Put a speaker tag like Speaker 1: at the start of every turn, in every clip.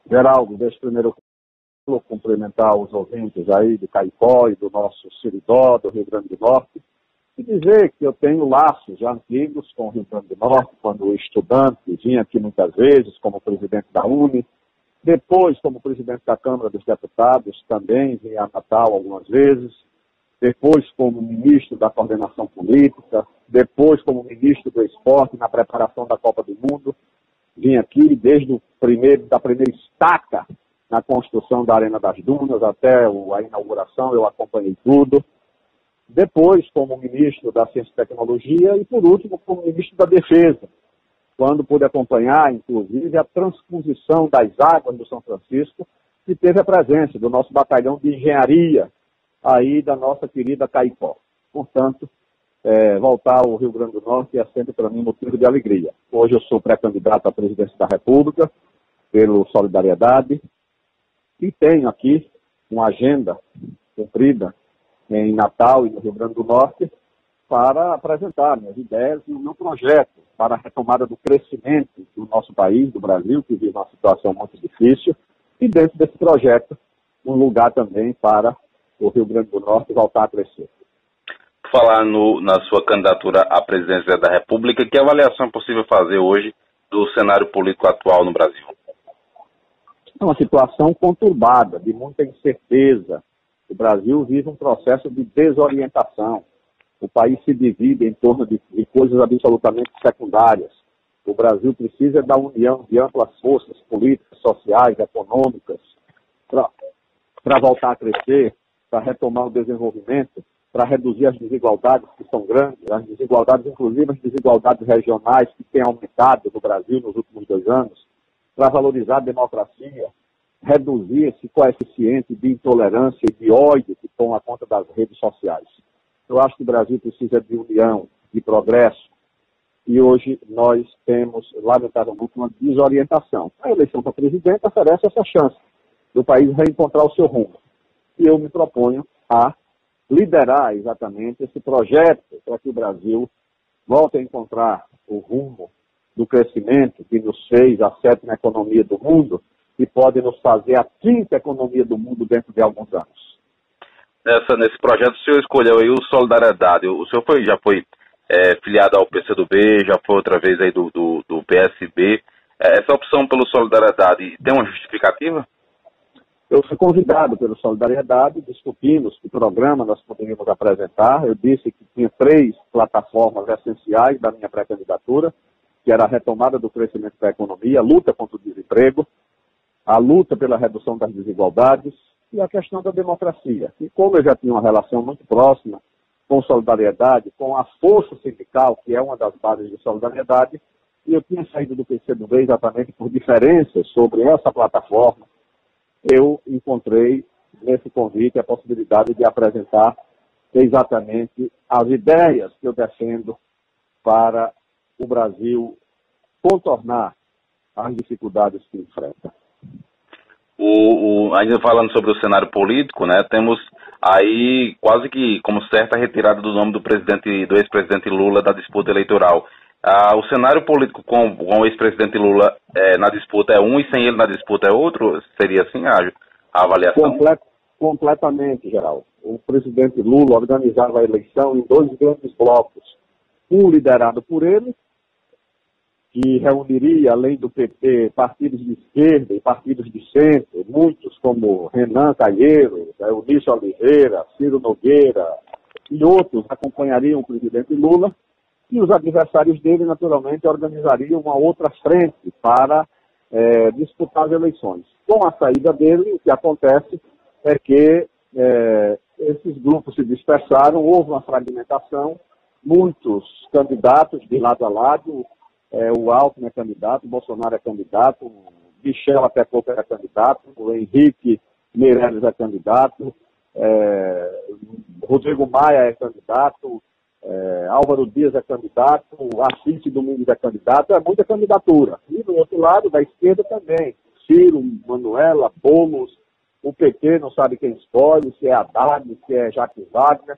Speaker 1: Geraldo, deixa primeiro eu cumprimentar os ouvintes aí de Caicó e do nosso Seridó, do Rio Grande do Norte, e dizer que eu tenho laços já antigos com o Rio Grande do Norte, quando estudante, vinha aqui muitas vezes como presidente da UNE, depois como presidente da Câmara dos Deputados, também vinha a Natal algumas vezes, depois como ministro da Coordenação Política, depois como ministro do Esporte na preparação da Copa do Mundo. Vim aqui desde da primeira estaca na construção da Arena das Dunas até a inauguração, eu acompanhei tudo. Depois como ministro da Ciência e Tecnologia e, por último, como ministro da Defesa, quando pude acompanhar, inclusive, a transposição das águas do São Francisco, que teve a presença do nosso batalhão de engenharia, aí da nossa querida Caicó. Portanto, voltar ao Rio Grande do Norte é sempre para mim motivo de alegria. Hoje eu sou pré-candidato à presidência da República, pelo Solidariedade, e tenho aqui uma agenda cumprida em Natal e no Rio Grande do Norte para apresentar minhas ideias e o meu projeto para a retomada do crescimento do nosso país, do Brasil, que vive uma situação muito difícil, e dentro desse projeto, um lugar também para o Rio Grande do Norte voltar a crescer.
Speaker 2: Falar na sua candidatura à presidência da República, que avaliação é possível fazer hoje do cenário político atual no Brasil?
Speaker 1: É uma situação conturbada, de muita incerteza. O Brasil vive um processo de desorientação. O país se divide em torno de coisas absolutamente secundárias. O Brasil precisa da união de amplas forças políticas, sociais, econômicas, para voltar a crescer, para retomar o desenvolvimento, para reduzir as desigualdades que são grandes, as desigualdades, inclusive as desigualdades regionais que têm aumentado no Brasil nos últimos 2 anos, para valorizar a democracia, reduzir esse coeficiente de intolerância e de ódio que toma conta das redes sociais. Eu acho que o Brasil precisa de união, de progresso, e hoje nós temos, lamentavelmente, uma desorientação. A eleição para presidente oferece essa chance do país reencontrar o seu rumo. E eu me proponho a liderar exatamente esse projeto para que o Brasil volte a encontrar o rumo do crescimento que nos fez a 7ª economia do mundo e pode nos fazer a 5ª economia do mundo dentro de alguns anos.
Speaker 2: Nesse projeto, o senhor escolheu aí o Solidariedade. O senhor já foi filiado ao PCdoB, já foi outra vez aí do PSB. Essa opção pelo Solidariedade tem uma justificativa?
Speaker 1: Eu fui convidado pelo Solidariedade, discutimos que programa nós poderíamos apresentar. Eu disse que tinha 3 plataformas essenciais da minha pré-candidatura, que era a retomada do crescimento da economia, a luta contra o desemprego, a luta pela redução das desigualdades e a questão da democracia. E como eu já tinha uma relação muito próxima com Solidariedade, com a força sindical, que é uma das bases de Solidariedade, e eu tinha saído do PCdoB exatamente por diferenças sobre essa plataforma, eu encontrei nesse convite a possibilidade de apresentar exatamente as ideias que eu defendo para o Brasil contornar as dificuldades que enfrenta.
Speaker 2: Ainda falando sobre o cenário político, né, temos aí quase que como certa retirada do nome do ex-presidente Lula da disputa eleitoral. O cenário político com o ex-presidente Lula na disputa é um e sem ele na disputa é outro? Seria assim a avaliação?
Speaker 1: Completamente, Geraldo. O presidente Lula organizava a eleição em 2 grandes blocos. Um liderado por ele, que reuniria, além do PT, partidos de esquerda e partidos de centro, muitos como Renan Calheiros, Eunício Oliveira, Ciro Nogueira e outros acompanhariam o presidente Lula, e os adversários dele, naturalmente, organizariam uma outra frente para disputar as eleições. Com a saída dele, o que acontece é que esses grupos se dispersaram, houve uma fragmentação, muitos candidatos de lado a lado, o Alckmin é candidato, o Bolsonaro é candidato, o Michel até pouco é candidato, o Henrique Meirelles é candidato, Rodrigo Maia é candidato, Álvaro Dias é candidato, Assis Domingos é candidato, é muita candidatura. E do outro lado, da esquerda também, Ciro, Manuela, Boulos, o PT não sabe quem escolhe, se é Haddad, se é Jacques Wagner.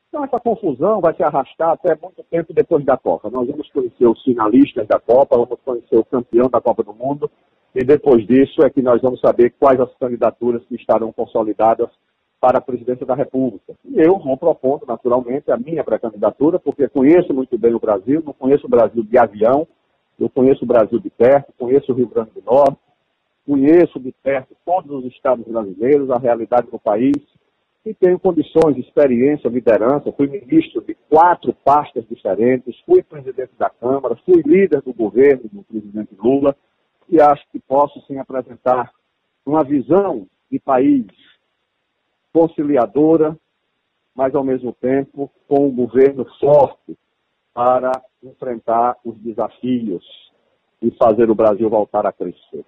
Speaker 1: Então essa confusão vai se arrastar até muito tempo depois da Copa. Nós vamos conhecer os finalistas da Copa, vamos conhecer o campeão da Copa do Mundo, e depois disso é que nós vamos saber quais as candidaturas que estarão consolidadas para a presidência da República. E eu vou propondo, naturalmente, a minha pré-candidatura, porque conheço muito bem o Brasil, não conheço o Brasil de avião, eu conheço o Brasil de perto, conheço o Rio Grande do Norte, conheço de perto todos os estados brasileiros, a realidade do país, e tenho condições, experiência, liderança. Fui ministro de 4 pastas diferentes, fui presidente da Câmara, fui líder do governo do presidente Lula, e acho que posso sim apresentar uma visão de país conciliadora, mas ao mesmo tempo com um governo forte para enfrentar os desafios e fazer o Brasil voltar a crescer.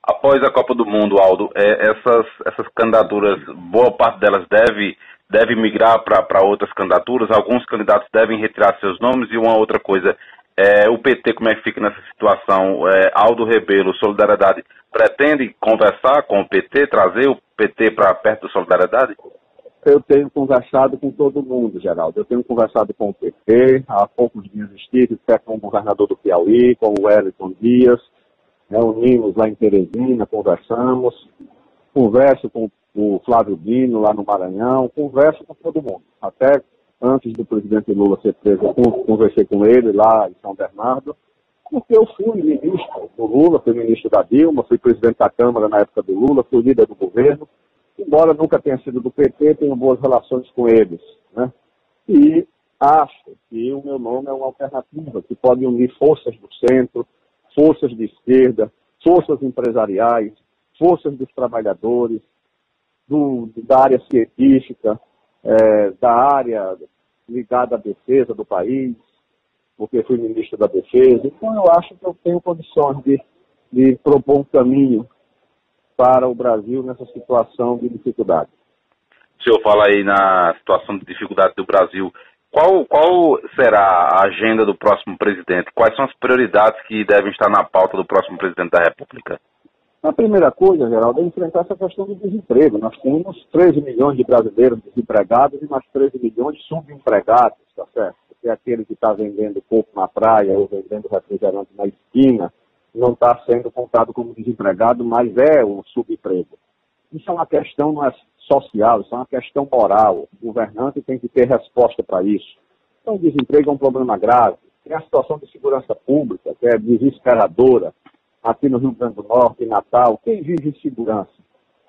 Speaker 2: Após a Copa do Mundo, Aldo, essas candidaturas, boa parte delas deve migrar para outras candidaturas, alguns candidatos devem retirar seus nomes, e uma outra coisa, o PT, como é que fica nessa situação? Aldo Rebelo, Solidariedade, pretende conversar com o PT, trazer o PT para perto da Solidariedade?
Speaker 1: Eu tenho conversado com todo mundo, Geraldo. Eu tenho conversado com o PT, há poucos dias estive até com o governador do Piauí, com o Wellington Dias, reunimos lá em Teresina, conversamos, converso com o Flávio Dino lá no Maranhão, converso com todo mundo. Até antes do presidente Lula ser preso, eu conversei com ele lá em São Bernardo, porque eu fui ministro do Lula, fui ministro da Dilma, fui presidente da Câmara na época do Lula, fui líder do governo, embora nunca tenha sido do PT, tenho boas relações com eles, né? E acho que o meu nome é uma alternativa que pode unir forças do centro, forças de esquerda, forças empresariais, forças dos trabalhadores, da área científica, da área ligada à defesa do país, porque fui ministro da Defesa. Então eu acho que eu tenho condições de propor um caminho para o Brasil nessa situação de dificuldade.
Speaker 2: O senhor fala aí na situação de dificuldade do Brasil. Qual será a agenda do próximo presidente? Quais são as prioridades que devem estar na pauta do próximo presidente da República?
Speaker 1: A primeira coisa, Geraldo, é enfrentar essa questão do desemprego. Nós temos 13 milhões de brasileiros desempregados e mais 13 milhões subempregados, tá certo? Porque aquele que está vendendo coco na praia ou vendendo refrigerante na esquina não está sendo contado como desempregado, mas é um subemprego. Isso é uma questão, não é social, isso é uma questão moral. O governante tem que ter resposta para isso. Então, o desemprego é um problema grave. Tem a situação de segurança pública, que é desesperadora, aqui no Rio Grande do Norte, em Natal. Quem vive em segurança?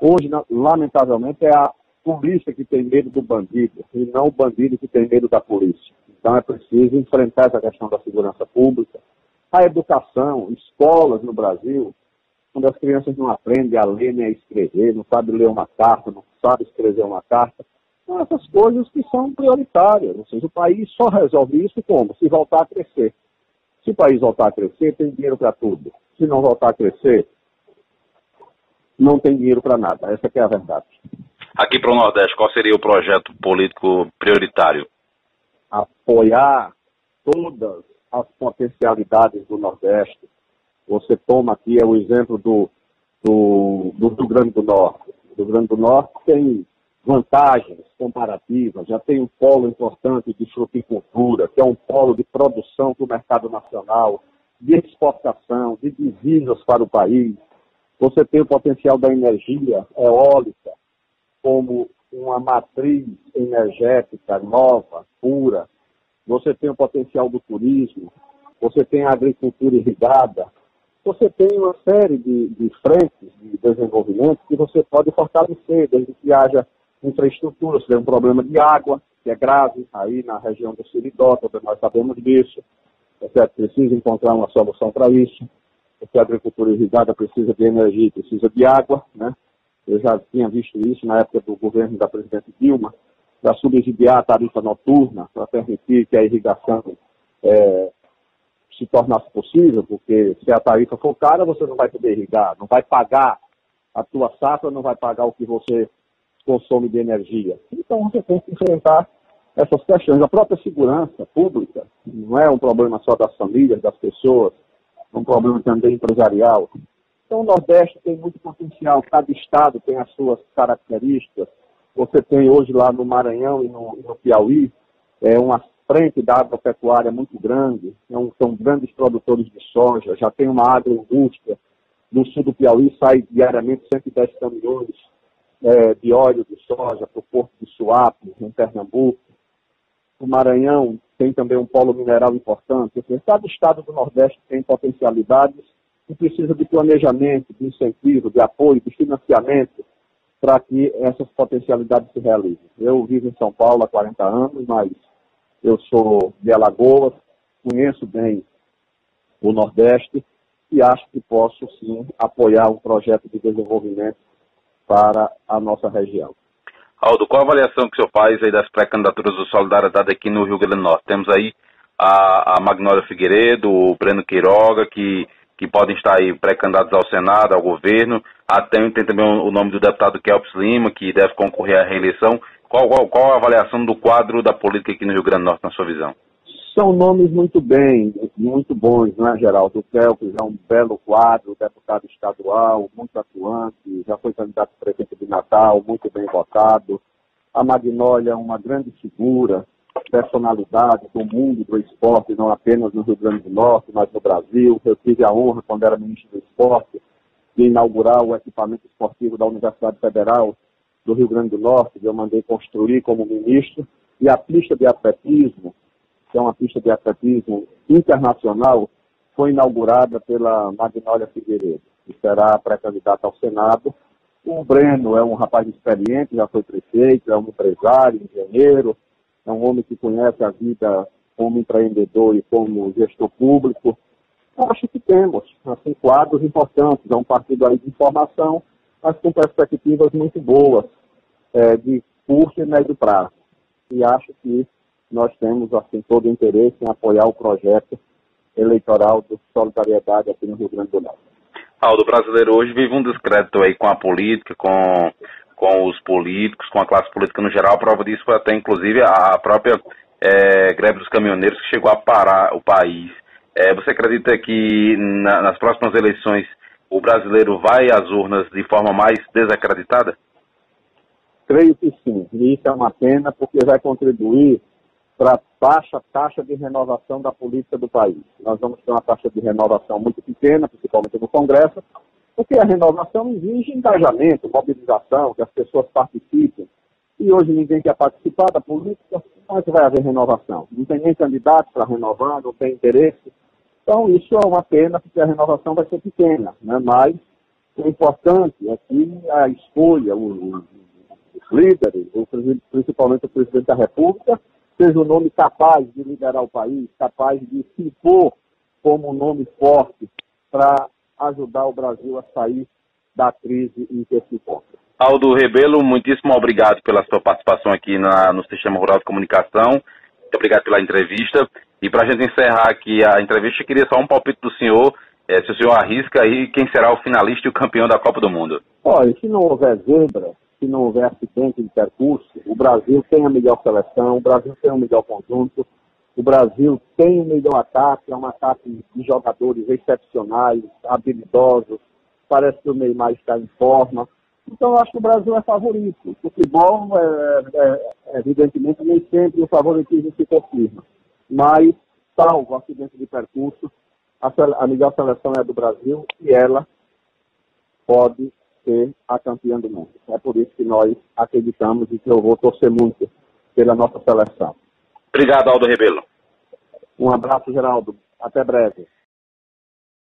Speaker 1: Hoje, lamentavelmente, é a polícia que tem medo do bandido, e não o bandido que tem medo da polícia. Então, é preciso enfrentar essa questão da segurança pública. A educação, escolas no Brasil, quando as crianças não aprendem a ler nem a escrever, não sabem ler uma carta, não sabem escrever uma carta, são essas coisas que são prioritárias. Ou seja, o país só resolve isso como? Se voltar a crescer. Se o país voltar a crescer, tem dinheiro para tudo. Se não voltar a crescer, não tem dinheiro para nada. Essa que é a verdade.
Speaker 2: Aqui para o Nordeste, qual seria o projeto político prioritário?
Speaker 1: Apoiar todas as potencialidades do Nordeste. Você toma aqui o exemplo do Rio Grande do Norte. O Rio Grande do Norte tem vantagens comparativas, já tem um polo importante de fruticultura, que é um polo de produção para o mercado nacional, de exportação, de divisas para o país. Você tem o potencial da energia eólica como uma matriz energética nova, pura. Você tem o potencial do turismo, você tem a agricultura irrigada, você tem uma série de frentes de desenvolvimento que você pode fortalecer, desde que haja infraestrutura. Você tem um problema de água, que é grave, aí na região do Seridó, todos nós sabemos disso. Você precisa encontrar uma solução para isso, porque a agricultura irrigada precisa de energia e precisa de água, né? Eu já tinha visto isso na época do governo da presidente Dilma, para subsidiar a tarifa noturna, para permitir que a irrigação se tornasse possível, porque se a tarifa for cara, você não vai poder irrigar, não vai pagar a tua safra, não vai pagar o que você consome de energia. Então você tem que enfrentar essas questões. A própria segurança pública não é um problema só das famílias, das pessoas, é um problema também empresarial. Então o Nordeste tem muito potencial, cada estado tem as suas características. Você tem hoje lá no Maranhão e no Piauí uma frente da agropecuária muito grande, são grandes produtores de soja, já tem uma agroindústria do sul do Piauí sai diariamente 110 caminhões de óleo de soja para o porto de Suape, em Pernambuco. O Maranhão tem também um polo mineral importante. Cada estado do Nordeste tem potencialidades e precisa de planejamento, de incentivo, de apoio, de financiamento para que essas potencialidades se realizem. Eu vivo em São Paulo há 40 anos, mas eu sou de Alagoas, conheço bem o Nordeste e acho que posso, sim, apoiar um projeto de desenvolvimento para a nossa região.
Speaker 2: Aldo, qual a avaliação que o senhor faz aí das pré-candidaturas do Solidariedade aqui no Rio Grande do Norte? Temos aí a Magnólia Figueiredo, o Breno Queiroga, que podem estar aí pré-candidatos ao Senado, ao governo. Tem também o nome do deputado Kelps Lima, que deve concorrer à reeleição. Qual a avaliação do quadro da política aqui no Rio Grande do Norte, na sua visão?
Speaker 1: São nomes muito bons, não é, Geraldo? O Kelps é um belo quadro, deputado estadual, muito atuante, já foi candidato a prefeito de Natal, muito bem votado. A Magnólia é uma grande figura, personalidade do mundo do esporte, não apenas no Rio Grande do Norte, mas no Brasil. Eu tive a honra, quando era ministro do esporte, de inaugurar o equipamento esportivo da Universidade Federal do Rio Grande do Norte, que eu mandei construir como ministro, e a pista de atletismo, que é uma pista de atletismo internacional, foi inaugurada pela Magnólia Figueiredo, que será pré-candidata ao Senado. O Breno é um rapaz experiente, já foi prefeito, é um empresário, engenheiro, é um homem que conhece a vida como empreendedor e como gestor público. Acho que temos, assim, quadros importantes. É um partido aí de informação, mas com perspectivas muito boas, de curto e médio prazo. E acho que nós temos, assim, todo o interesse em apoiar o projeto eleitoral do Solidariedade aqui no Rio Grande do Norte.
Speaker 2: Aldo, o brasileiro hoje vive um descrédito aí com a política, com os políticos, com a classe política no geral. A prova disso foi até, inclusive, a própria greve dos caminhoneiros que chegou a parar o país. Você acredita que nas próximas eleições o brasileiro vai às urnas de forma mais desacreditada?
Speaker 1: Creio que sim. E isso é uma pena, porque vai contribuir para a taxa de renovação da política do país. Nós vamos ter uma taxa de renovação muito pequena, principalmente no Congresso, porque a renovação exige engajamento, mobilização, que as pessoas participem. E hoje ninguém quer participar da política, mas vai haver renovação. Não tem nem candidato para renovar, não tem interesse. Então isso é uma pena, porque a renovação vai ser pequena, né? Mas o importante é que a escolha, os líderes, principalmente o presidente da República, seja um nome capaz de liderar o país, capaz de se impor como um nome forte para ajudar o Brasil a sair da crise em que se encontra.
Speaker 2: Aldo Rebelo, muitíssimo obrigado pela sua participação aqui no Sistema Rural de Comunicação. Muito obrigado pela entrevista. E para a gente encerrar aqui a entrevista, eu queria só um palpite do senhor, se o senhor arrisca aí quem será o finalista e o campeão da Copa do Mundo.
Speaker 1: Olha, se não houver zebra, se não houver acidente de percurso, o Brasil tem a melhor seleção, o Brasil tem o melhor conjunto, o Brasil tem o melhor ataque, é um ataque de jogadores excepcionais, habilidosos, parece que o Neymar está em forma. Então, eu acho que o Brasil é favorito. O futebol, evidentemente, nem sempre o favoritismo se confirma. Mas, salvo o acidente de percurso, a melhor seleção é a do Brasil e ela pode ser a campeã do mundo. É por isso que nós acreditamos e que eu vou torcer muito pela nossa seleção.
Speaker 2: Obrigado, Aldo Rebelo.
Speaker 1: Um abraço, Geraldo. Até breve.